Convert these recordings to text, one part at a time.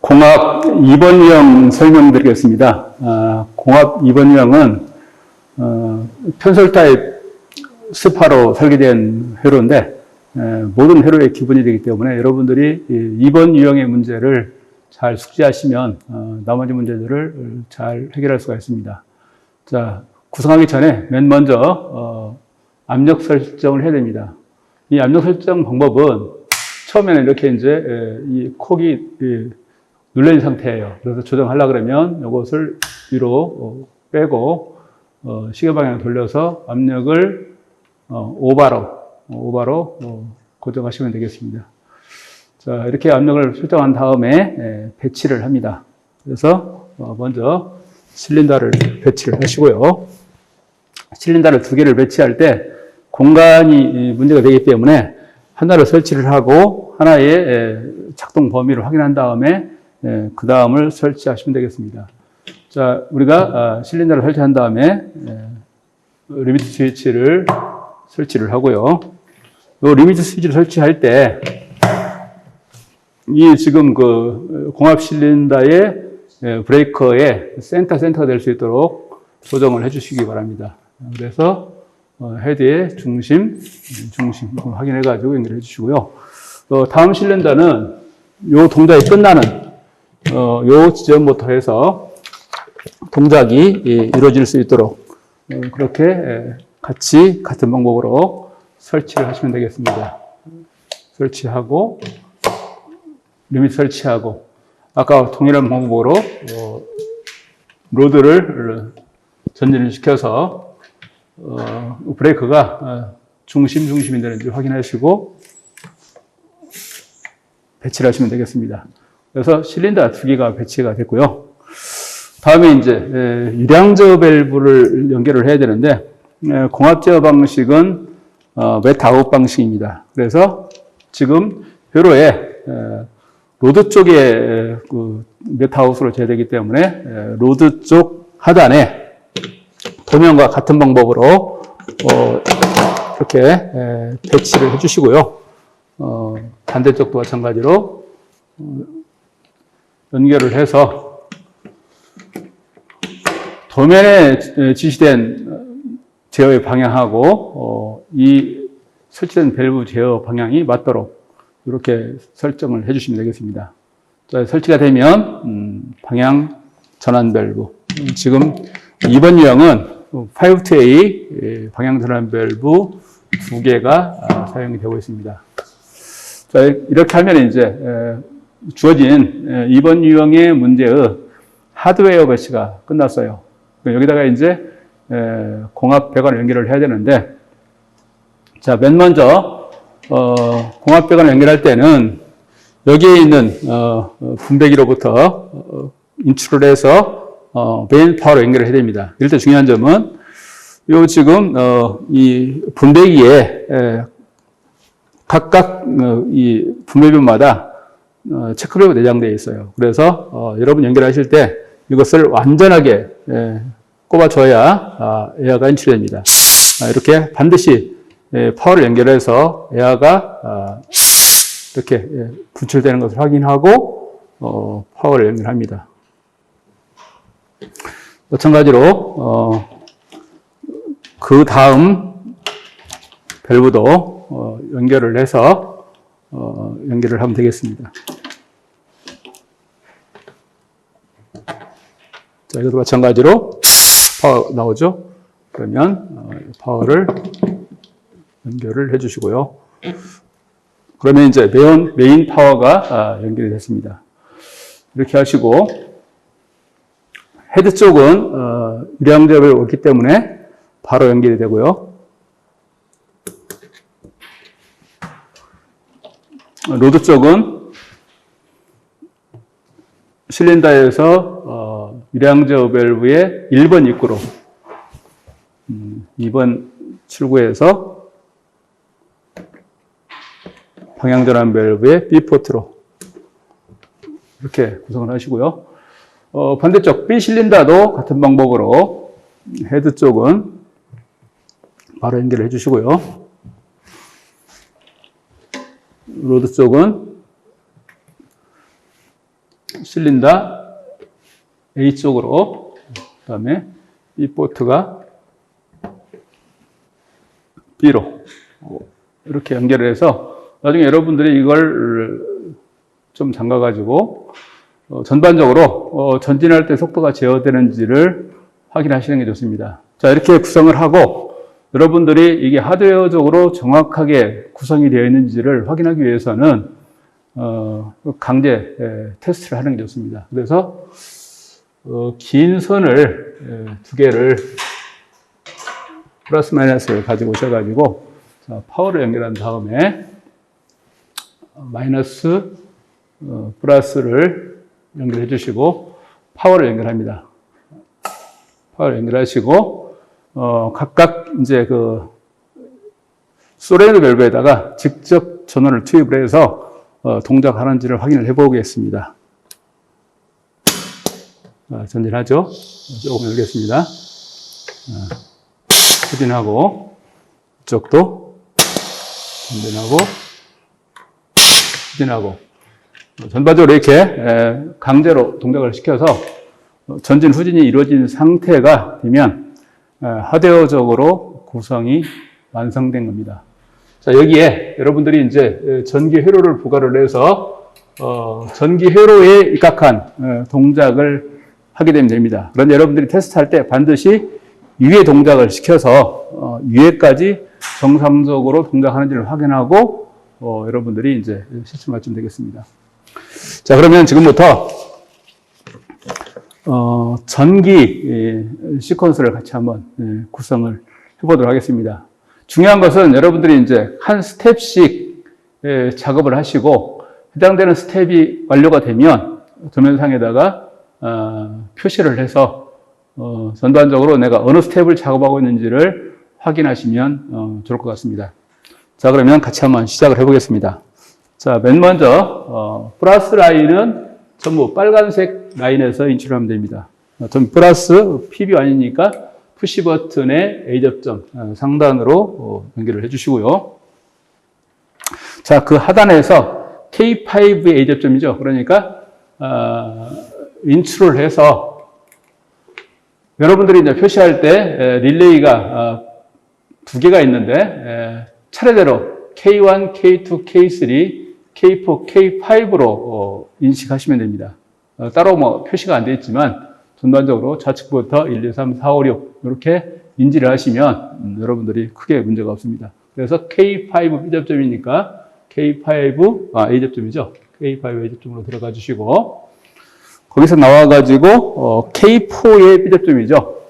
공합 2번 유형 설명드리겠습니다. 공합 2번 유형은 편솔 타입 스파로 설계된 회로인데 모든 회로의 기본이 되기 때문에 여러분들이 2번 유형의 문제를 잘 숙지하시면 나머지 문제들을 잘 해결할 수가 있습니다. 자, 구성하기 전에 맨 먼저 압력 설정을 해야 됩니다. 이 압력 설정 방법은 처음에는 이렇게 이제 이 콕이 눌려진 상태예요. 그래서 조정하려고 그러면 이것을 위로 빼고 시계 방향을 돌려서 압력을 오바로 고정하시면 되겠습니다. 자, 이렇게 압력을 설정한 다음에 배치를 합니다. 그래서 먼저 실린더를 배치를 하시고요. 실린더를 두 개를 배치할 때 공간이 문제가 되기 때문에 하나를 설치를 하고 하나의 작동 범위를 확인한 다음에 그 다음을 설치하시면 되겠습니다. 자, 우리가 실린더를 설치한 다음에 리미트 스위치를 설치를 하고요. 이 리미트 스위치를 설치할 때 이 지금 그 공합 실린더의 브레이커의 센터가 될 수 있도록 조정을 해주시기 바랍니다. 그래서 헤드의 중심 확인해가지고 연결해 주시고요. 다음 실린더는 이 동작이 끝나는 이 지점부터 해서 동작이 이루어질 수 있도록 그렇게 같은 방법으로 설치를 하시면 되겠습니다. 설치하고 리미트 설치하고 아까 동일한 방법으로 로드를 전진을 시켜서 브레이크가 중심이 되는지 확인하시고 배치를 하시면 되겠습니다. 그래서 실린더 두 개가 배치가 됐고요. 다음에 이제 유량제어 밸브를 연결을 해야 되는데 공합제어 방식은 맷아웃 방식입니다. 그래서 지금 회로에 로드 쪽에 그 맷아웃으로 제어되기 때문에 로드 쪽 하단에 도면과 같은 방법으로 이렇게 배치를 해주시고요. 반대쪽도 마찬가지로 연결을 해서 도면에 지시된 제어의 방향하고 이 설치된 밸브 제어 방향이 맞도록 이렇게 설정을 해주시면 되겠습니다. 자, 설치가 되면 방향 전환 밸브 지금 2번 유형은 5-A 방향 전환 밸브 두 개가 사용이 되고 있습니다. 자, 이렇게 하면 이제 주어진 2번 유형의 문제의 하드웨어 배치가 끝났어요. 여기다가 이제 공합 배관을 연결을 해야 되는데, 자, 맨 먼저 공합 배관을 연결할 때는 여기에 있는 분배기로부터 인출을 해서 메인 파워로 연결을 해야 됩니다. 이럴 때 중요한 점은 요 지금 이 분배기에 각각 이 분배변마다 체크표가 내장되어 있어요. 그래서 여러분 연결하실 때 이것을 완전하게 꼽아줘야 에어가 인출됩니다. 이렇게 반드시 파워를 연결해서 에어가 이렇게 분출되는 것을 확인하고 파워를 연결합니다. 마찬가지로 그 다음 밸브도 연결을 해서 연결을 하면 되겠습니다. 자, 이것도 마찬가지로 파워 나오죠? 그러면 파워를 연결을 해주시고요. 그러면 이제 메인 파워가 연결이 됐습니다. 이렇게 하시고 헤드 쪽은 유량접에 없기 때문에 바로 연결이 되고요. 로드 쪽은 실린더에서 유량제어 밸브의 1번 입구로 2번 출구에서 방향전환 밸브의 B포트로 이렇게 구성을 하시고요. 반대쪽 B 실린더도 같은 방법으로 헤드 쪽은 바로 연결을 해주시고요. 로드 쪽은 실린더 A 쪽으로, 그 다음에 이 포트가 B로 이렇게 연결을 해서 나중에 여러분들이 이걸 좀 잠가가지고 전반적으로 전진할 때 속도가 제어되는지를 확인하시는 게 좋습니다. 자, 이렇게 구성을 하고 여러분들이 이게 하드웨어적으로 정확하게 구성이 되어 있는지를 확인하기 위해서는 강제 테스트를 하는 게 좋습니다. 그래서 긴 선을 두 개를 플러스 마이너스를 가지고 오셔가지고 자, 파워를 연결한 다음에 마이너스 플러스를 연결해 주시고 파워를 연결합니다. 파워를 연결하시고 각각 이제 그 솔레노이드 밸브에다가 직접 전원을 투입을 해서 동작하는지를 확인을 해 보겠습니다. 전진하죠. 조금 열겠습니다. 후진하고 이쪽도 전진하고 후진하고 전반적으로 이렇게 강제로 동작을 시켜서 전진 후진이 이루어진 상태가 되면 하드웨어적으로 구성이 완성된 겁니다. 자, 여기에 여러분들이 이제 전기 회로를 부과를 해서 전기 회로에 입각한 동작을 하게 되면 됩니다. 그런데 여러분들이 테스트할 때 반드시 유예 동작을 시켜서 유예까지 정상적으로 동작하는지를 확인하고 여러분들이 이제 실습 맞추면 되겠습니다. 자, 그러면 지금부터 전기 시퀀스를 같이 한번 구성을 해보도록 하겠습니다. 중요한 것은 여러분들이 이제 한 스텝씩 작업을 하시고 해당되는 스텝이 완료가 되면 도면상에다가 표시를 해서 전반적으로 내가 어느 스텝을 작업하고 있는지를 확인하시면 좋을 것 같습니다. 자, 그러면 같이 한번 시작을 해보겠습니다. 자, 맨 먼저 플러스 라인은 전부 빨간색 라인에서 인출을 하면 됩니다. 전 플러스 PB1이니까 푸시 버튼의 A 접점 상단으로 연결을 해주시고요. 자, 그 하단에서 K5의 A 접점이죠. 그러니까 인출을 해서 여러분들이 이제 표시할 때 릴레이가 두 개가 있는데 차례대로 K1, K2, K3, K4, K5로 인식하시면 됩니다. 따로 뭐 표시가 안 되어 있지만 전반적으로 좌측부터 1, 2, 3, 4, 5, 6 이렇게 인지를 하시면 여러분들이 크게 문제가 없습니다. 그래서 K5 B접점이니까 K5 A 접점이죠. K5 A 접점으로 들어가 주시고 거기서 나와가지고 K4의 B접점이죠.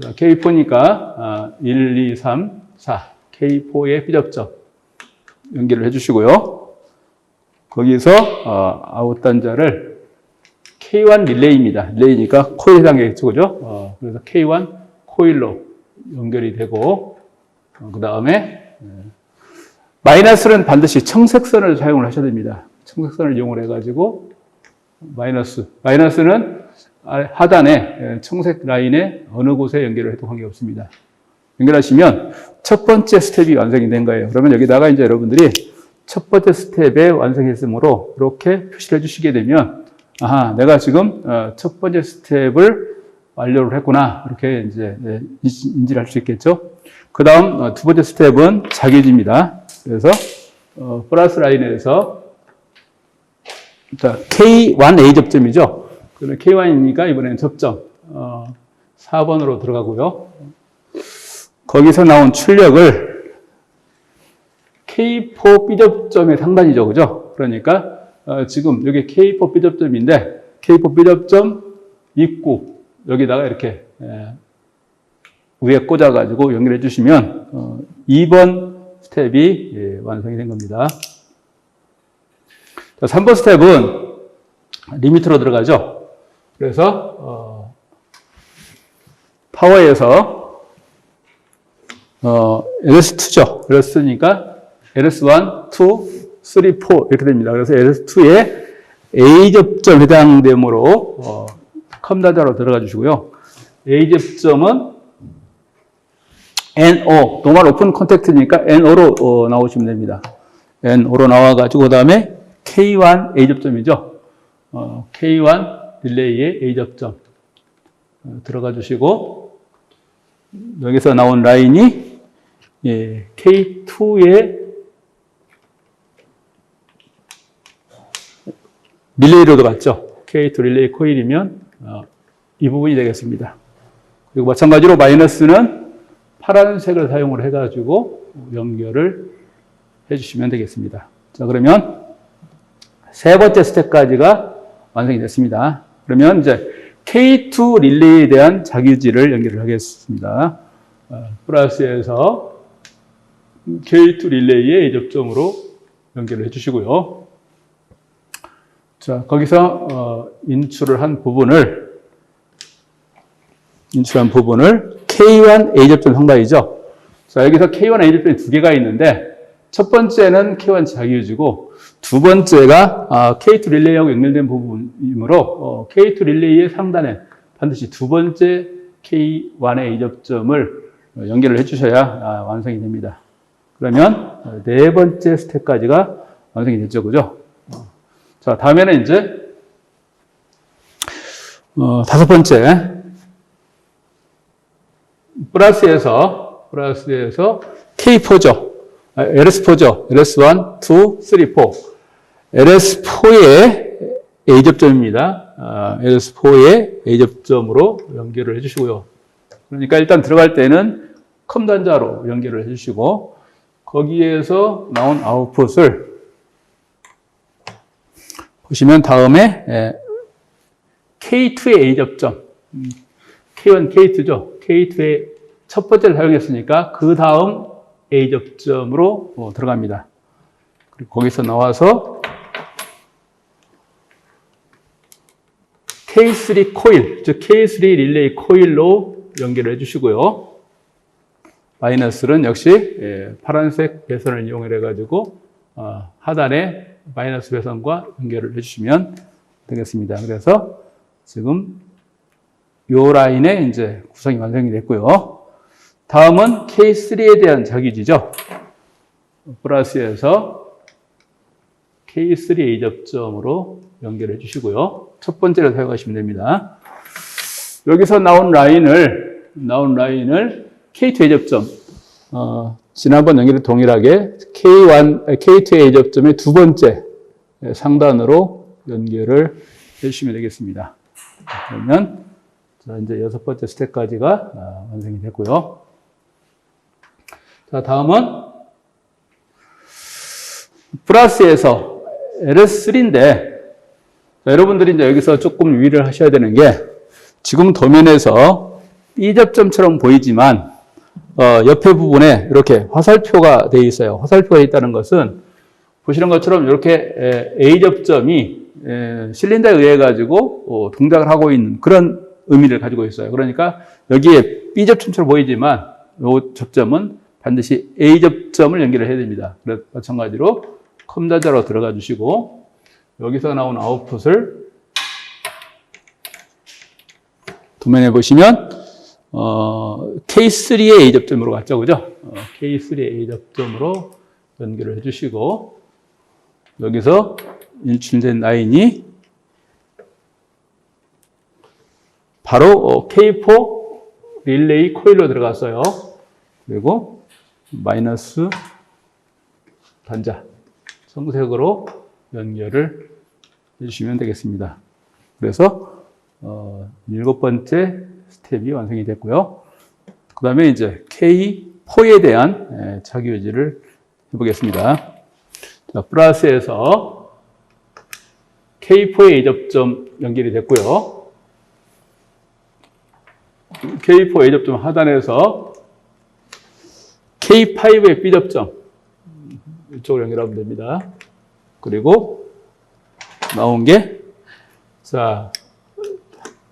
K4니까 1, 2, 3, 4 K4의 B접점 연결을 해주시고요. 거기서 아웃 단자를 K1 릴레이입니다. 릴레이니까 코일 해당되겠죠, 그죠? 그래서 K1 코일로 연결이 되고 그 다음에 마이너스는 반드시 청색선을 사용을 하셔야 됩니다. 청색선을 이용을 해가지고 마이너스는 하단에 청색 라인에 어느 곳에 연결을 해도 관계없습니다. 연결하시면 첫 번째 스텝이 완성이 된 거예요. 그러면 여기다가 이제 여러분들이 첫 번째 스텝에 완성했으므로 이렇게 표시를 해주시게 되면 아하, 내가 지금 첫 번째 스텝을 완료를 했구나. 이렇게 이제 인지를 할 수 있겠죠. 그 다음 두 번째 스텝은 자기지입니다. 그래서 플러스 라인에서 자, K1A 접점이죠. 그러면 K1이니까 이번에는 접점 4번으로 들어가고요. 거기서 나온 출력을 K4 B접점의 상단이죠. 그죠? 그러니까 지금 여기 K4 B접점인데 K4 B접점 입구 여기다가 이렇게 위에 꽂아가지고 연결해 주시면 2번 스텝이 완성이 된 겁니다. 자, 3번 스텝은 리미트로 들어가죠. 그래서 파워에서 LS2죠. LS2니까 LS1, 2, 3, 4 이렇게 됩니다. 그래서 LS2에 A 접점 해당되므로 컴단자로 들어가 주시고요. A 접점은 NO, 노멀 오픈 컨택트니까 NO로 나오시면 됩니다. NO로 나와가지고 그 다음에 K1 A 접점이죠. K1 릴레이의 A 접점 들어가 주시고, 여기서 나온 라인이 K2의 릴레이로도 같죠. K2 릴레이 코일이면 이 부분이 되겠습니다. 그리고 마찬가지로 마이너스는 파란색을 사용을 해가지고 연결을 해주시면 되겠습니다. 자, 그러면 세 번째 스텝까지가 완성이 됐습니다. 그러면 이제 K2 릴레이에 대한 자기유지를 연결을 하겠습니다. 플러스에서 K2 릴레이의 A 접점으로 연결을 해주시고요. 자, 거기서 인출한 부분을 K1 A 접점 상단이죠. 자, 여기서 K1 A 접점이 두 개가 있는데, 첫 번째는 K1 자기유지고, 두 번째가 K2 릴레이하고 연결된 부분이므로 K2 릴레이의 상단에 반드시 두 번째 K1의 A 접점을 연결을 해주셔야 완성이 됩니다. 그러면 네 번째 스텝까지가 완성이 됐죠, 그죠? 자, 다음에는 이제 다섯 번째 플러스에서 K4죠. LS4죠. LS1, 2, 3, 4. LS4의 A 접점입니다. LS4의 A 접점으로 연결을 해주시고요. 그러니까 일단 들어갈 때는 컴 단자로 연결을 해주시고, 거기에서 나온 아웃풋을 보시면 다음에 K2의 A 접점, K1, K2죠. K2의 첫 번째를 사용했으니까 그 다음 A 접점으로 들어갑니다. 그리고 거기서 나와서 K3 코일, 즉 K3 릴레이 코일로 연결을 해주시고요. 마이너스는 역시 파란색 배선을 이용해 가지고 하단에 마이너스 배선과 연결을 해주시면 되겠습니다. 그래서 지금 이 라인의 이제 구성이 완성이 됐고요. 다음은 K3에 대한 자기유지죠. 플러스에서 K3 A 접점으로 연결해 주시고요. 첫 번째를 사용하시면 됩니다. 여기서 나온 라인을 K2 A 접점, 지난번 연결이 동일하게 K2 A 접점의 두 번째 상단으로 연결을 해주시면 되겠습니다. 그러면 이제 여섯 번째 스텝까지가 완성이 됐고요. 자, 다음은 플러스에서 LS3인데, 여러분들이 이제 여기서 조금 유의를 하셔야 되는 게, 지금 도면에서 B 접점처럼 보이지만 옆에 부분에 이렇게 화살표가 되어 있어요. 화살표가 있다는 것은 보시는 것처럼 이렇게 A 접점이 실린더에 의해 가지고 동작을 하고 있는 그런 의미를 가지고 있어요. 그러니까 여기에 B 접점처럼 보이지만 이 접점은 반드시 A 접점을 연결을 해야 됩니다. 그래서 마찬가지로 컴단자로 들어가 주시고, 여기서 나온 아웃풋을 도면에 보시면 K3의 A 접점으로 갔죠, 그죠? K3의 A 접점으로 연결을 해주시고, 여기서 인출된 라인이 바로 K4 릴레이 코일로 들어갔어요. 그리고 마이너스 단자 청색으로 연결을 해주시면 되겠습니다. 그래서 일곱 번째 스텝이 완성이 됐고요. 그 다음에 이제 K4에 대한 자기유지를 해보겠습니다. 자, 플러스에서 K4의 A 접점 연결이 됐고요. K4 A 접점 하단에서 K5의 B 접점 이쪽으로 연결하면 됩니다. 그리고 나온 게, 자,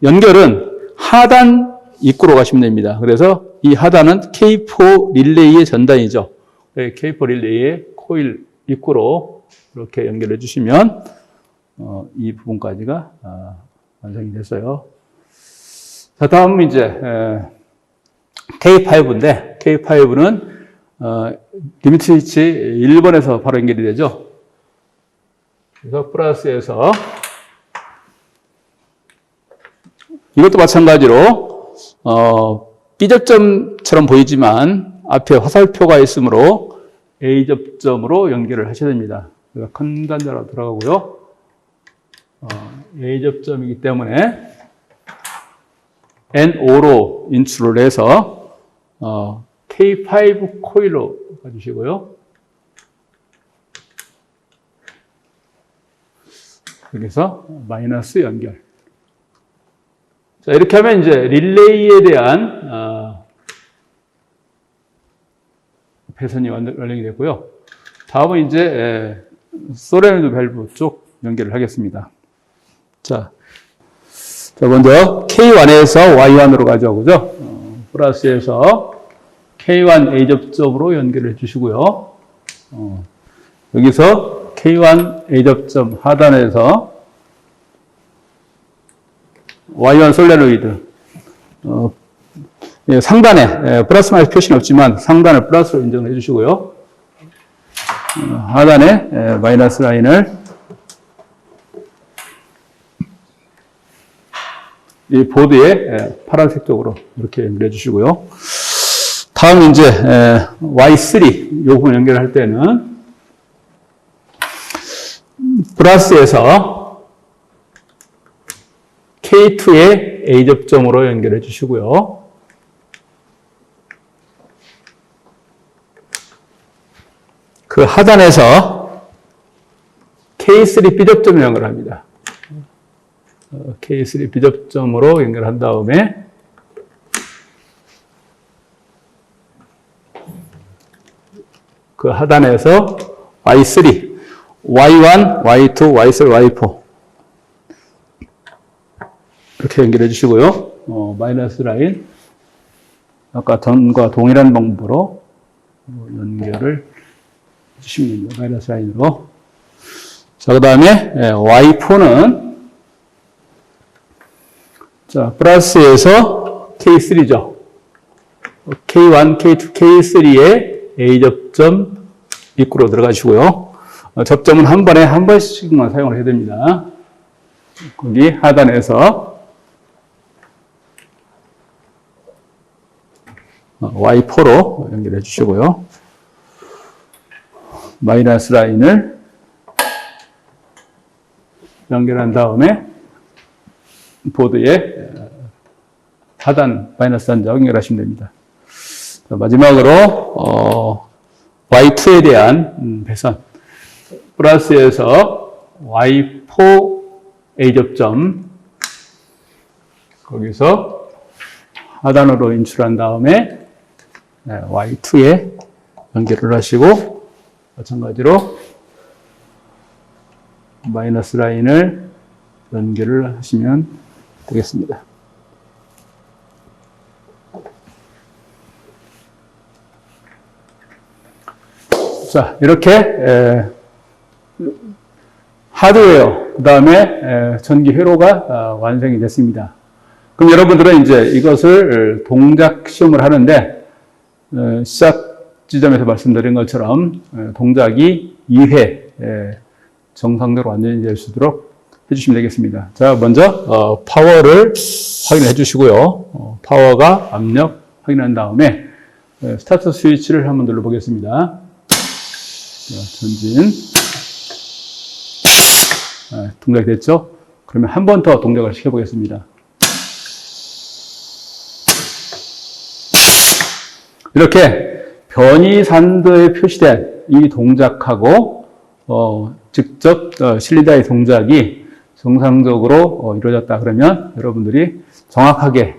연결은 하단 입구로 가시면 됩니다. 그래서 이 하단은 K4 릴레이의 전단이죠. K4 릴레이의 코일 입구로 이렇게 연결해 주시면 이 부분까지가 완성이 됐어요. 자, 다음은 이제 K5인데, K5는 리미트 스위치 1번에서 바로 연결이 되죠. 그래서 플러스에서 이것도 마찬가지로 B접점처럼 보이지만 앞에 화살표가 있으므로 A접점으로 연결을 하셔야 됩니다. 그래서 큰 단자로 들어가고요. A접점이기 때문에 N5로 인출을 해서 K5 코일로 가주시고요. 여기서 마이너스 연결. 자, 이렇게 하면 이제 릴레이에 대한 배선이 완성이 됐고요. 다음은 이제 소레노이드 밸브 쪽 연결을 하겠습니다. 자, 먼저 K1에서 Y1으로 가져오죠. 플러스에서 K1 A접점으로 연결해 주시고요. 여기서 K1 A접점 하단에서 Y1 솔레노이드 상단에 플러스 마이너스 표시는 없지만 상단을 플러스로 인정을 해주시고요. 하단에 마이너스 라인을 이 보드의 파란색 쪽으로 이렇게 연결해 주시고요. 다음 이제 Y3 요 부분 연결할 때는 플러스에서 K2의 A접점으로 연결해 주시고요. 그 하단에서 K3 B접점 연결합니다. K3 B접점으로 연결한 다음에 그 하단에서 Y3, Y1, Y2, Y3, Y4 이렇게 연결해 주시고요. 마이너스 라인 아까 전과 동일한 방법으로 연결을 해주시면 됩니다. 마이너스 라인으로. 자, 그 다음에 Y4는 자, 플러스에서 K3죠. K1, K2, K3의 A접점 입구로 들어가시고요. 접점은 한 번에 한 번씩만 사용을 해야 됩니다. 거기 하단에서 Y4로 연결해 주시고요. 마이너스 라인을 연결한 다음에 보드에 하단 마이너스 단자 연결하시면 됩니다. 자, 마지막으로 Y2에 대한 배선 플러스에서 Y4 A접점 거기서 하단으로 인출한 다음에 Y2에 연결을 하시고 마찬가지로 마이너스 라인을 연결을 하시면 되겠습니다. 자, 이렇게 하드웨어, 그 다음에 전기 회로가 완성이 됐습니다. 그럼 여러분들은 이제 이것을 동작 시험을 하는데 시작 지점에서 말씀드린 것처럼 동작이 2회 정상적으로 완전히 될 수 있도록 해주시면 되겠습니다. 자, 먼저 파워를 확인해 주시고요. 파워가 압력 확인한 다음에 스타트 스위치를 한번 눌러보겠습니다. 자, 전진 동작이 됐죠? 그러면 한 번 더 동작을 시켜보겠습니다. 이렇게 변이 산도에 표시된 이 동작하고 직접 실리다의 동작이 정상적으로 이루어졌다 그러면 여러분들이 정확하게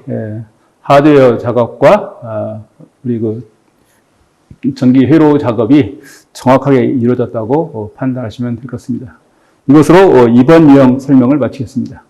하드웨어 작업과 우리 그 전기 회로 작업이 정확하게 이루어졌다고 판단하시면 될 것 같습니다. 이것으로 이번 유형 설명을 마치겠습니다.